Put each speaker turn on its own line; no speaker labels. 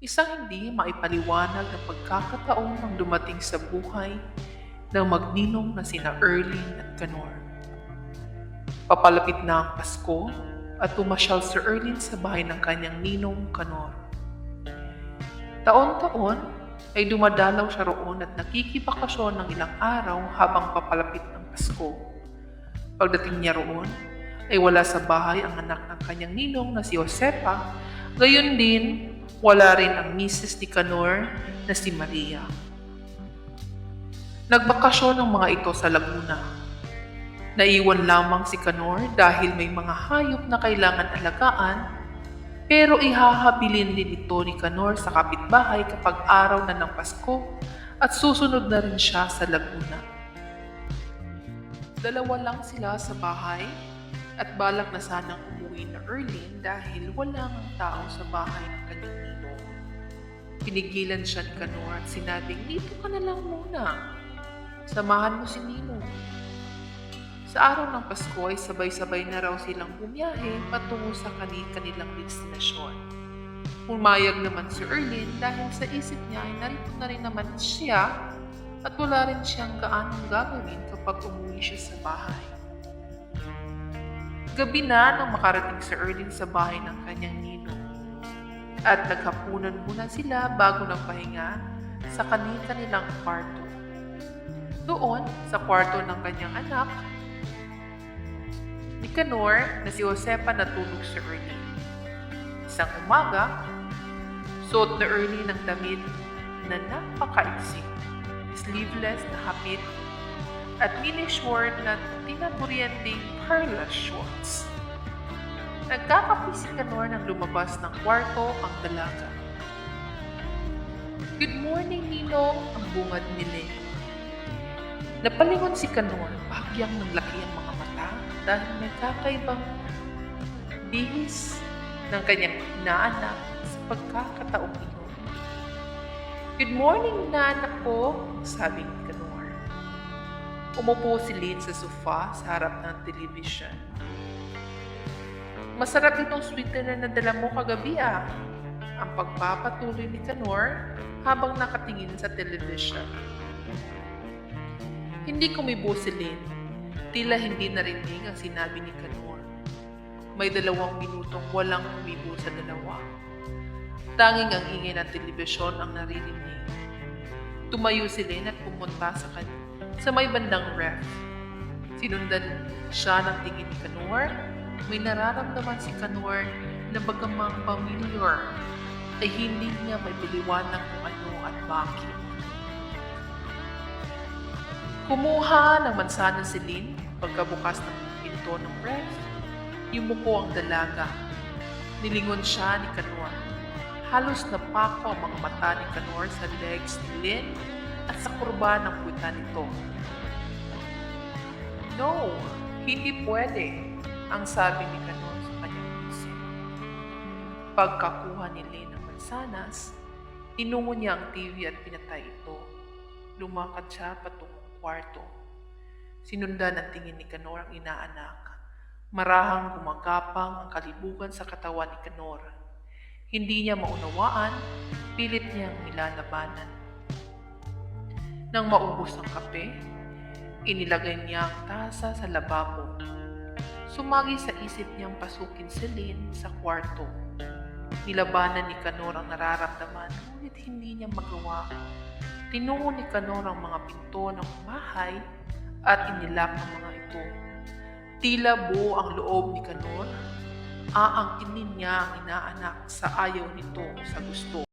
Isang hindi maipaliwanag na pagkakataon ang dumating sa buhay ng magninong na sina Erlyn at Canor. Papalapit na ang Pasko at pumasyal si Erlyn sa bahay ng kanyang ninong Canor. Taon-taon ay dumadalaw siya roon at nakikibakasyon ng ilang araw habang papalapit ng Pasko. Pagdating niya roon, ay wala sa bahay ang anak ng kanyang ninong na si Josepa, gayon din wala rin ang misis ni Canor na si Maria. Nagbakasyon ang mga ito sa Laguna. Naiwan lamang si Canor dahil may mga hayop na kailangan alagaan, pero ihahabilin din ito ni Canor sa kapitbahay kapag araw na ng Pasko at susunod na rin siya sa Laguna. Dalawa lang sila sa bahay at balak na sanang umuwi na Erlyn dahil wala ngang tao sa bahay ng kanyang ninong. Pinigilan siya ni Canor at sinabing, "Dito ka na lang muna. Samahan mo si Ninong." Sa araw ng Pasko ay sabay-sabay na raw silang bumiyahe patungo sa kanilang destinasyon. Pumayag naman si Erlyn dahil sa isip niya ay narito na rin naman siya at wala rin siyang gaanong gagawin kapag umuwi siya sa bahay. Gabi na nang makarating si Erlyn sa bahay ng kanyang ninong at naghapunan muna sila bago nagpahinga sa kanilang kwarto. Doon, sa kwarto ng kanyang anak, ni Canor na si Josepa natulog si Erlyn. Isang umaga, suot na Erlyn ng damit na napakaiksik, sleeveless na hapit at mini short na tinaburyenteng pearless shorts. Nagkakape si Canor nang lumabas ng kwarto ang dalaga. "Good morning, Ninong," ang bungad ni Len. Napalingon si Canor, bahagyang naglaki ang mga mata dahil may kakaibang bihis ng kanyang inaanak sa pagkakataong iyon. "Good morning, nanak ko," sabi ni Canor. Umupo si Lynn sa sofa sa harap ng television. "Masarap itong sweetener na dala mo kagabi ah," ang pagpapatuloy ni Canor habang nakatingin sa television. Hindi kumibo si Lynn. Tila hindi narinig ang sinabi ni Canor. May 2 minutong walang kumibo sa dalawa. Tanging ang ingay ng telebisyon ang naririnig. Tumayo si Lynn at pumunta sa may bandang ref. Sinundan siya ng tingin ni Canor. May nararamdaman si Canor na bagamang familiar ay hindi niya may paliwanag kung ano at bakit. Kumuha ng mansanas si Lynn. Pagkabukas ng pinto ng ref, yumuko ang dalaga. Nilingon siya ni Canor. Halos napako ang mga mata ni Canor sa legs ni Lynn at sa kurba ng puwitan nito. "No, hindi pwede," ang sabi ni Canor sa kanyang isip. Pagkakuha ni Lynn ng mansanas, tinungo niya ang TV at pinatay ito. Lumakad siya patungong kwarto. Sinundan ng tingin ni Canor ang inaanak. Marahang gumagapang ang kalibugan sa katawan ni Canor. Hindi niya maunawaan, pilit niyang nilalabanan. Nang maubos ang kape, inilagay niya ang tasa sa lababo. Sumagi sa isip niyang pasukin si Lynn sa kwarto. Nilabanan ni Canor ang nararamdaman, ngunit hindi niya magawa. Tinungo ni Canor ang mga pinto ng bahay at inilak ang mga ito. Tila buo ang loob ni Canor. Aangkinin niya ang inaanak sa ayaw nito sa gusto.